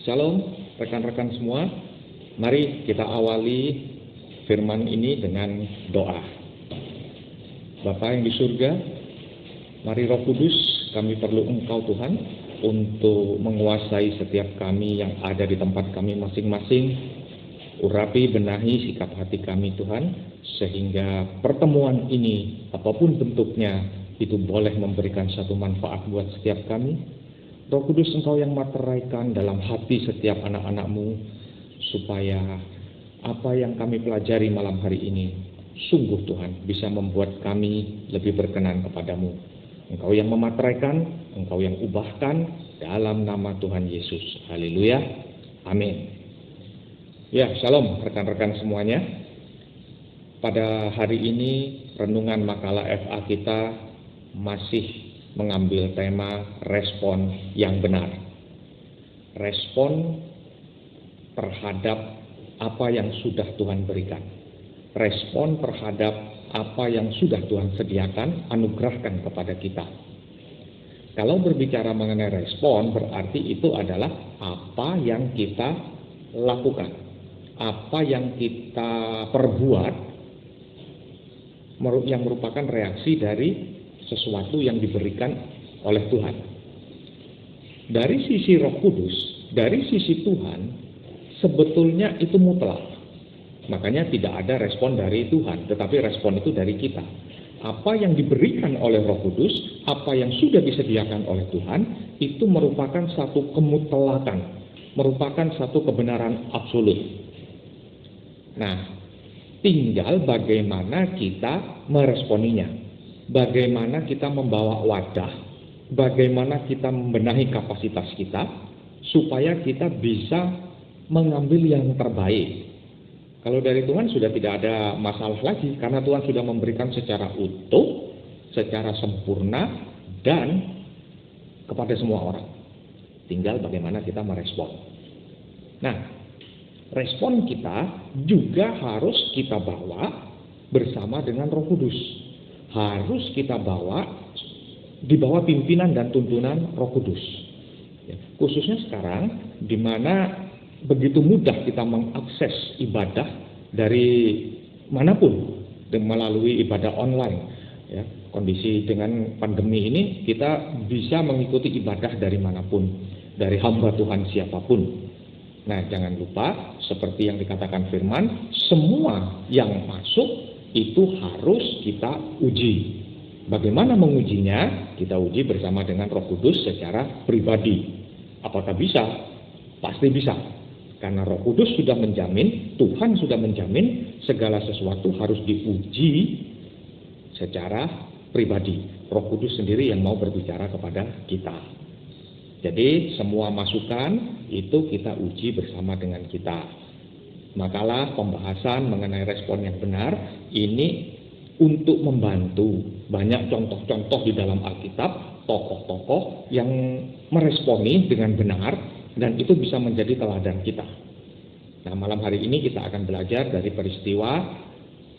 Shalom rekan-rekan semua, mari kita awali firman ini dengan doa. Bapa yang di surga, mari Roh Kudus, kami perlu Engkau Tuhan untuk menguasai setiap kami yang ada di tempat kami masing-masing. Urapi, benahi sikap hati kami Tuhan, sehingga pertemuan ini apapun bentuknya itu boleh memberikan satu manfaat buat setiap kami. Roh Kudus, Engkau yang materaikan dalam hati setiap anak-anak-Mu, supaya apa yang kami pelajari malam hari ini sungguh Tuhan bisa membuat kami lebih berkenan kepadamu. Engkau yang memateraikan, Engkau yang ubahkan, dalam nama Tuhan Yesus. Haleluya, amin. Ya, shalom rekan-rekan semuanya. Pada hari ini renungan makalah FA kita masih mengambil tema respon yang benar. Respon terhadap apa yang sudah Tuhan berikan. Respon terhadap apa yang sudah Tuhan sediakan, anugerahkan kepada kita. Kalau berbicara mengenai respon, berarti itu adalah apa yang kita lakukan, apa yang kita perbuat, yang merupakan reaksi dari sesuatu yang diberikan oleh Tuhan. Dari sisi Roh Kudus, dari sisi Tuhan, sebetulnya itu mutlak. Makanya tidak ada respon dari Tuhan, tetapi respon itu dari kita. Apa yang diberikan oleh Roh Kudus, apa yang sudah disediakan oleh Tuhan, itu merupakan satu kemutlakan, merupakan satu kebenaran absolut. Nah, tinggal bagaimana kita meresponinya. Bagaimana kita membawa wadah, bagaimana kita membenahi kapasitas kita, supaya kita bisa mengambil yang terbaik. Kalau dari Tuhan sudah tidak ada masalah lagi, karena Tuhan sudah memberikan secara utuh, secara sempurna, dan kepada semua orang. Tinggal bagaimana kita merespon. Nah, respon kita juga harus kita bawa bersama dengan Roh Kudus. Harus kita bawa di bawah pimpinan dan tuntunan Roh Kudus. Ya, khususnya sekarang di mana begitu mudah kita mengakses ibadah dari manapun melalui ibadah online. Ya, kondisi dengan pandemi ini kita bisa mengikuti ibadah dari manapun, dari hamba Tuhan siapapun. Nah, jangan lupa seperti yang dikatakan firman, semua yang masuk itu harus kita uji. Bagaimana mengujinya? Kita uji bersama dengan Roh Kudus secara pribadi. Apakah bisa? Pasti bisa. Karena Roh Kudus sudah menjamin, Tuhan sudah menjamin segala sesuatu harus diuji secara pribadi. Roh Kudus sendiri yang mau berbicara kepada kita. Jadi semua masukan itu kita uji bersama dengan kita. Makalah pembahasan mengenai respon yang benar ini untuk membantu. Banyak contoh-contoh di dalam Alkitab, tokoh-tokoh yang meresponi dengan benar, dan itu bisa menjadi teladan kita. Nah, malam hari ini kita akan belajar dari peristiwa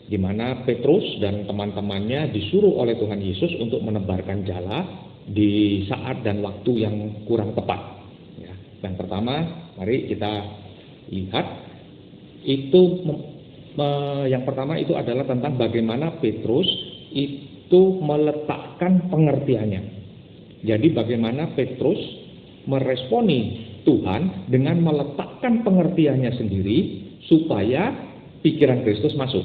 di mana Petrus dan teman-temannya disuruh oleh Tuhan Yesus untuk menebarkan jala di saat dan waktu yang kurang tepat. Ya, yang pertama, mari kita lihat. Yang pertama itu adalah tentang bagaimana Petrus itu meletakkan pengertiannya. Jadi bagaimana Petrus meresponi Tuhan dengan meletakkan pengertiannya sendiri supaya pikiran Kristus masuk.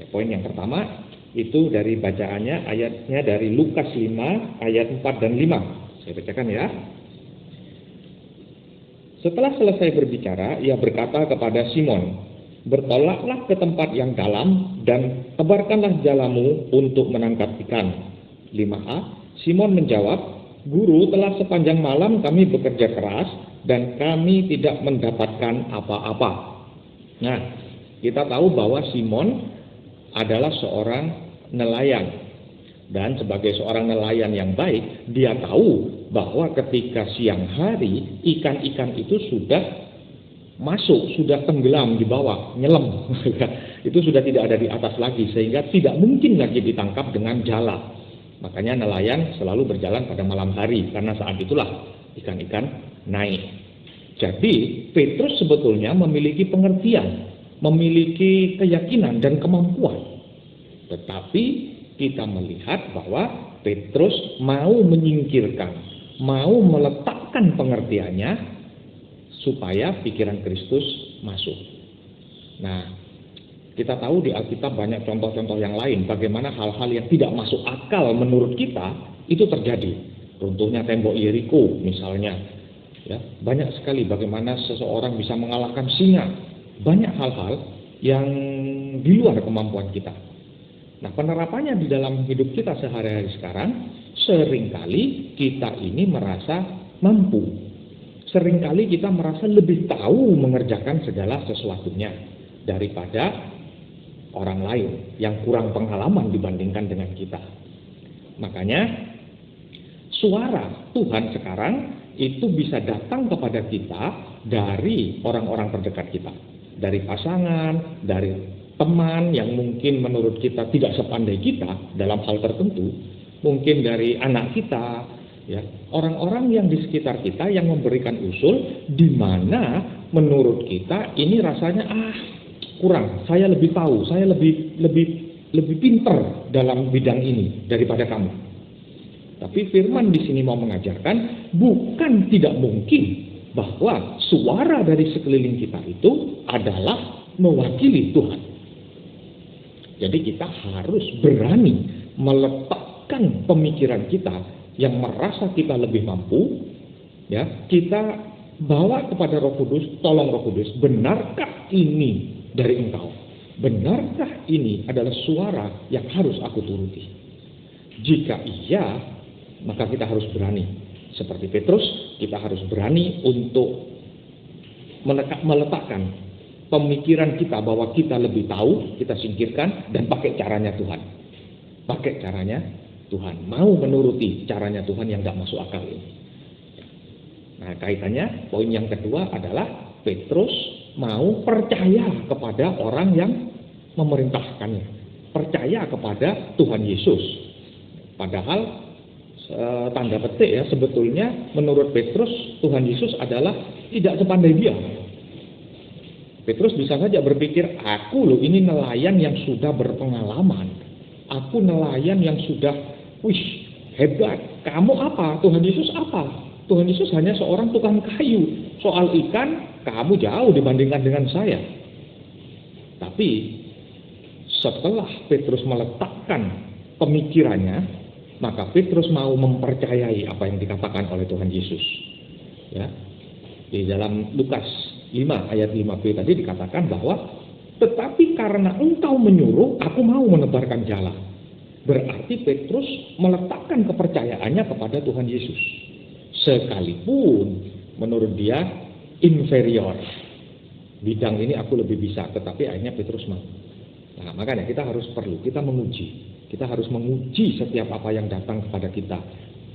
Ya, poin yang pertama itu dari bacaannya, ayatnya dari Lukas 5 ayat 4 dan 5. Saya bacakan ya. Setelah selesai berbicara, ia berkata kepada Simon, "Bertolaklah ke tempat yang dalam dan tebarkanlah jalamu untuk menangkap ikan." 5a, Simon menjawab, "Guru, telah sepanjang malam kami bekerja keras dan kami tidak mendapatkan apa-apa." Nah, kita tahu bahwa Simon adalah seorang nelayan. Dan sebagai seorang nelayan yang baik, dia tahu bahwa ketika siang hari, ikan-ikan itu sudah masuk, sudah tenggelam di bawah, nyelam. Itu sudah tidak ada di atas lagi, sehingga tidak mungkin lagi ditangkap dengan jala. Makanya nelayan selalu berjalan pada malam hari, karena saat itulah ikan-ikan naik. Jadi Petrus sebetulnya memiliki pengertian, memiliki keyakinan dan kemampuan. Tetapi kita melihat bahwa Petrus mau menyingkirkan, mau meletakkan pengertiannya supaya pikiran Kristus masuk. Nah, kita tahu di Alkitab banyak contoh-contoh yang lain bagaimana hal-hal yang tidak masuk akal menurut kita itu terjadi. Runtuhnya tembok Yeriko misalnya, ya, banyak sekali bagaimana seseorang bisa mengalahkan singa. Banyak hal-hal yang di luar kemampuan kita. Nah, penerapannya di dalam hidup kita sehari-hari sekarang, seringkali kita ini merasa mampu. Seringkali kita merasa lebih tahu mengerjakan segala sesuatunya daripada orang lain yang kurang pengalaman dibandingkan dengan kita. Makanya suara Tuhan sekarang itu bisa datang kepada kita dari orang-orang terdekat kita, dari pasangan, dari teman yang mungkin menurut kita tidak sepandai kita dalam hal tertentu, mungkin dari anak kita, ya, orang-orang yang di sekitar kita yang memberikan usul di mana menurut kita ini rasanya kurang, saya lebih tahu, saya lebih pintar dalam bidang ini daripada kamu. Tapi firman di sini mau mengajarkan bukan tidak mungkin bahwa suara dari sekeliling kita itu adalah mewakili Tuhan. Jadi kita harus berani meletakkan pemikiran kita yang merasa kita lebih mampu, ya, kita bawa kepada Roh Kudus, tolong Roh Kudus, benarkah ini dari Engkau? Benarkah ini adalah suara yang harus aku turuti? Jika iya, maka kita harus berani. Seperti Petrus, kita harus berani untuk meletakkan pemikiran kita bahwa kita lebih tahu, kita singkirkan dan pakai caranya Tuhan. Pakai caranya Tuhan. Mau menuruti caranya Tuhan yang tidak masuk akal ini. Nah, kaitannya poin yang kedua adalah Petrus mau percaya kepada orang yang memerintahkannya, percaya kepada Tuhan Yesus. Padahal tanda petik ya, sebetulnya menurut Petrus Tuhan Yesus adalah tidak sepandai dia. Petrus bisa saja berpikir, aku loh ini nelayan yang sudah berpengalaman, aku nelayan yang sudah hebat. Kamu apa? Tuhan Yesus apa? Tuhan Yesus hanya seorang tukang kayu. Soal ikan, kamu jauh dibandingkan dengan saya. Tapi setelah Petrus meletakkan pemikirannya, maka Petrus mau mempercayai apa yang dikatakan oleh Tuhan Yesus. Ya. Di dalam Lukas 5 ayat 5b tadi dikatakan bahwa tetapi karena engkau menyuruh, aku mau menebarkan jala. Berarti Petrus meletakkan kepercayaannya kepada Tuhan Yesus. Sekalipun menurut dia inferior. Bidang ini aku lebih bisa, tetapi akhirnya Petrus mau. Nah, makanya kita menguji. Kita harus menguji setiap apa yang datang kepada kita.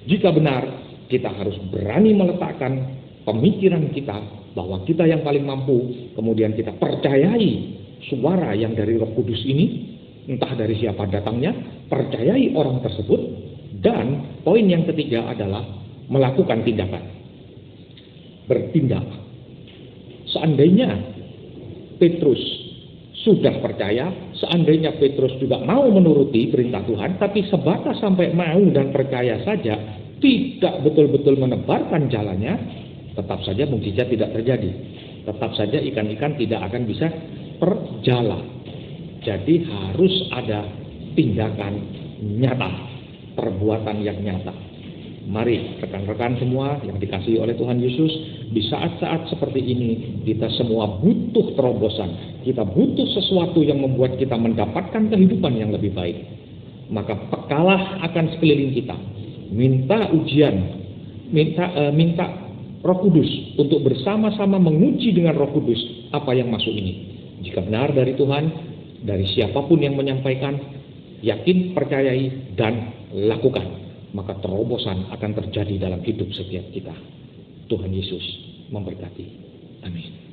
Jika benar, kita harus berani meletakkan pemikiran kita bahwa kita yang paling mampu, kemudian kita percayai suara yang dari Roh Kudus ini, entah dari siapa datangnya, percayai orang tersebut, dan poin yang ketiga adalah melakukan tindakan. Bertindak. Seandainya Petrus sudah percaya, seandainya Petrus juga mau menuruti perintah Tuhan, tapi sebatas sampai mau dan percaya saja, tidak betul-betul menebarkan jalannya, tetap saja mukjizat tidak terjadi. Tetap saja ikan-ikan tidak akan bisa berjalan. Jadi harus ada tindakan nyata, perbuatan yang nyata. Mari rekan-rekan semua yang dikasihi oleh Tuhan Yesus, di saat-saat seperti ini kita semua butuh terobosan. Kita butuh sesuatu yang membuat kita mendapatkan kehidupan yang lebih baik. Maka pekalah akan sekeliling kita. Minta ujian, minta Roh Kudus untuk bersama-sama menguji dengan Roh Kudus apa yang masuk ini. Jika benar dari Tuhan, dari siapapun yang menyampaikan, yakin, percayai, dan lakukan. Maka terobosan akan terjadi dalam hidup setiap kita. Tuhan Yesus memberkati. Amin.